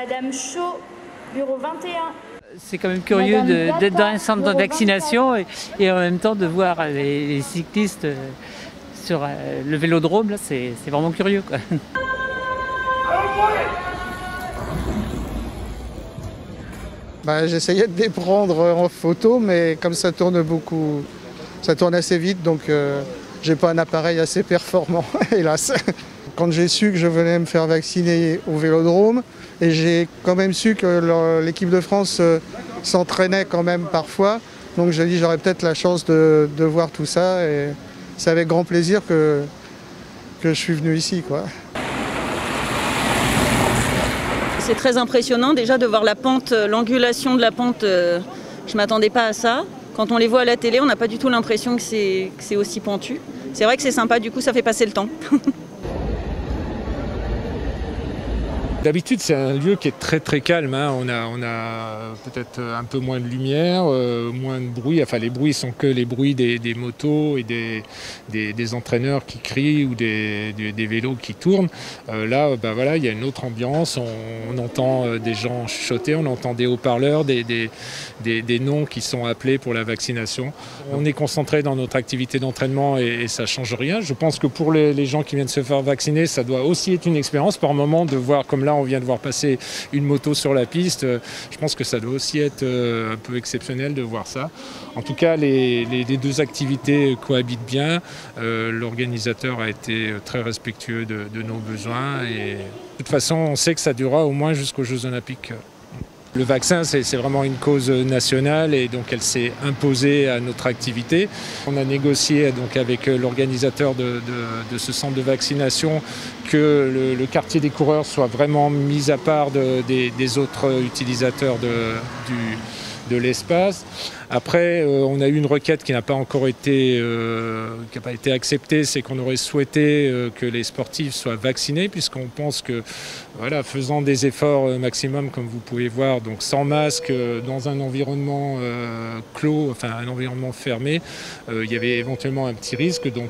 Madame Chaud, bureau 21. C'est quand même curieux d'être dans un centre de vaccination et en même temps de voir les cyclistes sur le vélodrome. Là, c'est vraiment curieux, quoi. J'essayais de les prendre en photo, mais comme ça tourne beaucoup, ça tourne assez vite, donc j'ai pas un appareil assez performant, hélas. Quand j'ai su que je venais me faire vacciner au vélodrome, et j'ai quand même su que l'équipe de France s'entraînait quand même parfois, donc j'ai dit j'aurais peut-être la chance de voir tout ça, et c'est avec grand plaisir que je suis venu ici, quoi. C'est très impressionnant déjà de voir la pente, l'angulation de la pente, je ne m'attendais pas à ça. Quand on les voit à la télé, on n'a pas du tout l'impression que c'est aussi pentu. C'est vrai que c'est sympa, du coup ça fait passer le temps. D'habitude, c'est un lieu qui est très très calme. Hein. On a peut-être un peu moins de lumière, moins de bruit. Enfin, les bruits sont que les bruits des motos et des entraîneurs qui crient ou des vélos qui tournent. Là, voilà, il y a une autre ambiance. On entend des gens chuchoter, on entend des haut-parleurs, des noms qui sont appelés pour la vaccination. On est concentré dans notre activité d'entraînement et ça ne change rien. Je pense que pour les gens qui viennent se faire vacciner, ça doit aussi être une expérience par moment de voir, comme là, on vient de voir passer une moto sur la piste. Je pense que ça doit aussi être un peu exceptionnel de voir ça. En tout cas, les deux activités cohabitent bien. L'organisateur a été très respectueux de nos besoins. Et de toute façon, on sait que ça durera au moins jusqu'aux Jeux Olympiques. Le vaccin, c'est vraiment une cause nationale et donc elle s'est imposée à notre activité. On a négocié donc avec l'organisateur de ce centre de vaccination que le quartier des coureurs soit vraiment mis à part des autres utilisateurs de l'espace. Après, on a eu une requête qui n'a pas encore été, acceptée, c'est qu'on aurait souhaité que les sportifs soient vaccinés, puisqu'on pense que, voilà, faisant des efforts maximum, comme vous pouvez voir, donc sans masque, dans un environnement clos, enfin un environnement fermé, il y avait éventuellement un petit risque. Donc,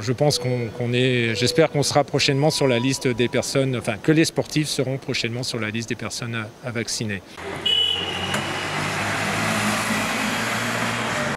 je pense j'espère qu'on sera prochainement sur la liste des personnes, enfin que les sportifs seront prochainement sur la liste des personnes à vacciner.